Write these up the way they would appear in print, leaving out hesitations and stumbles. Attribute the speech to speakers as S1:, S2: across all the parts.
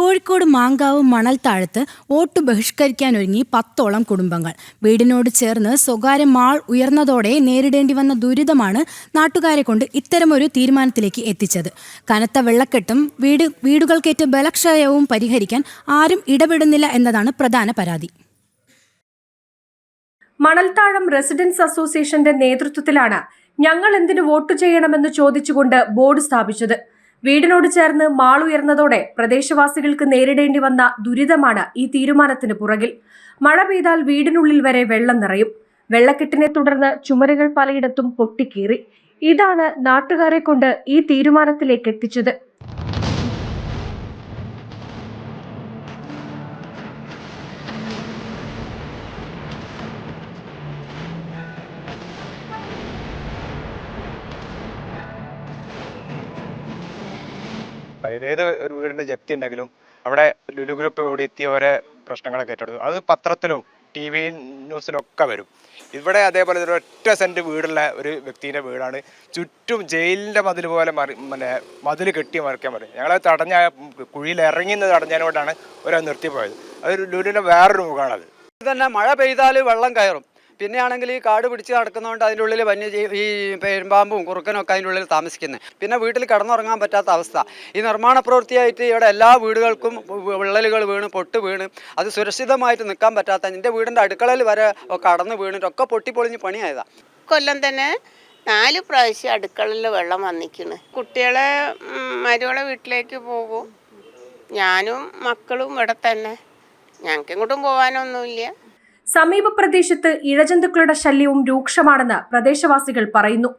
S1: Kozhikode Mankavu മണൽത്താഴത്ത് vote ബഹിഷ്കരിക്കാനൊരുങ്ങി 10ഓളം കുടുംബങ്ങൾ. വീടിനോട് ചേർന്ന് സ്വകാര്യ മാൾ ഉയർന്നതോടെ നേരിടേണ്ടി വന്ന ദുരിതമാണ് നാട്ടുകാരെ കൊണ്ട് ഇത്തരമൊരു തീരുമാനത്തിലേക്ക് എത്തിച്ചത്. കനത്ത വെള്ളക്കെട്ടും വീടുകൾക്കേറ്റ ബലക്ഷയവും പരിഹരിക്കാൻ ആരും ഇടപെടുന്നില്ല എന്നതാണ് പ്രധാന പരാതി.
S2: മണൽത്താഴം റെസിഡൻസ് അസോസിയേഷന്റെ നേതൃത്വത്തിലാണ് ഞങ്ങൾ എന്തിനു വോട്ട് ചെയ്യണമെന്ന് ചോദിച്ചുകൊണ്ട് ബോർഡ് സ്ഥാപിച്ചത്. വീടിനോട് ചേർന്ന് മാൾ ഉയർന്നതോടെ പ്രദേശവാസികൾക്ക് നേരിടേണ്ടി വന്ന ദുരിതമാണ് ഈ തീരുമാനത്തിന് പുറകിൽ. മഴ പെയ്താൽ വീടിനുള്ളിൽ വരെ വെള്ളം നിറയും. വെള്ളക്കെട്ടിനെ തുടർന്ന് ചുമരുകൾ പലയിടത്തും പൊട്ടിക്കീറി. ഇതാണ് നാട്ടുകാരെ കൊണ്ട് ഈ തീരുമാനത്തിലേക്ക് എത്തിച്ചത്.
S3: ഏത് ഒരു വീടിന്റെ ജപ്തി ഉണ്ടെങ്കിലും അവിടെ ലുലു ഗ്രൂപ്പ് കൂടി എത്തിയ ഓരോ പ്രശ്നങ്ങളൊക്കെ ഏറ്റെടുത്തു. അത് പത്രത്തിലും TV ന്യൂസിലൊക്കെ വരും. ഇവിടെ അതേപോലെ ഒരു 1 സെന്റ് വീടുള്ള ഒരു വ്യക്തിയുടെ വീടാണ്. ചുറ്റും ജയിലിന്റെ മതിൽ പോലെ മതിൽ കെട്ടി മറിക്കാൻ പറയും. ഞങ്ങളത് തടഞ്ഞ കുഴിയിൽ ഇറങ്ങിന്ന് തടഞ്ഞതിനോടാണ് ഒരാൾ നിർത്തിപ്പോയത്. അത് ലുലുവിന്റെ വേറൊരു മുഖമാണത്.
S4: തന്നെ മഴ പെയ്താൽ വെള്ളം കയറും. പിന്നെയാണെങ്കിൽ ഈ കാട് പിടിച്ച് നടക്കുന്നതുകൊണ്ട് അതിൻ്റെ ഉള്ളിൽ ഈ പെരുമ്പാമ്പും കുറുക്കനും ഒക്കെ അതിൻ്റെ ഉള്ളിൽ താമസിക്കുന്നത്. പിന്നെ വീട്ടിൽ കിടന്നുറങ്ങാൻ പറ്റാത്ത അവസ്ഥ. ഈ നിർമ്മാണ പ്രവൃത്തിയായിട്ട് ഇവിടെ എല്ലാ വീടുകൾക്കും വിള്ളലുകൾ വീണ് പൊട്ട് വീണ് അത് സുരക്ഷിതമായിട്ട് നിൽക്കാൻ പറ്റാത്ത എൻ്റെ വീടിൻ്റെ അടുക്കളയിൽ വരെ കടന്ന് വീണിട്ടൊക്കെ പൊട്ടിപ്പൊളിഞ്ഞ് പണിയായതാണ്.
S5: കൊല്ലം തന്നെ 4 പ്രാവശ്യം അടുക്കളയിൽ വെള്ളം വന്നിക്കണ്. കുട്ടികളെ മരുമകളെ വീട്ടിലേക്ക് പോകും. ഞാനും മക്കളും ഇവിടെ തന്നെ. ഞങ്ങൾക്ക് ഇങ്ങോട്ടും പോകാനൊന്നുമില്ല.
S2: സമീപ പ്രദേശത്ത് ഇഴജന്തുക്കളുടെ ശല്യവും രൂക്ഷമാണെന്ന് പ്രദേശവാസികൾ പറയുന്നു.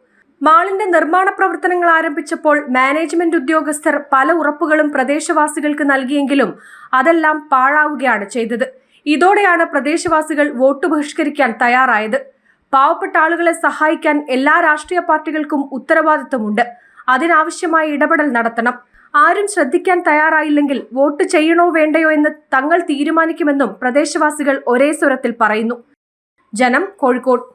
S2: മാളിന്റെ നിർമ്മാണ പ്രവർത്തനങ്ങൾ ആരംഭിച്ചപ്പോൾ മാനേജ്മെന്റ് ഉദ്യോഗസ്ഥർ പല ഉറപ്പുകളും പ്രദേശവാസികൾക്ക് നൽകിയെങ്കിലും അതെല്ലാം പാഴാവുകയാണ് ചെയ്തത്. ഇതോടെയാണ് പ്രദേശവാസികൾ വോട്ട് ബഹിഷ്കരിക്കാൻ തയ്യാറായത്. പാവപ്പെട്ട ആളുകളെ സഹായിക്കാൻ എല്ലാ രാഷ്ട്രീയ പാർട്ടികൾക്കും ഉത്തരവാദിത്തമുണ്ട്. അതിനാവശ്യമായ ഇടപെടൽ നടത്തണം. ആരും ശ്രദ്ധിക്കാൻ തയ്യാറായില്ലെങ്കിൽ വോട്ട് ചെയ്യണോ വേണ്ടയോ എന്ന് തങ്ങൾ തീരുമാനിക്കുമെന്നും പ്രദേശവാസികൾ ഒരേ സ്വരത്തിൽ പറയുന്നു. ജനം, കോഴിക്കോട്.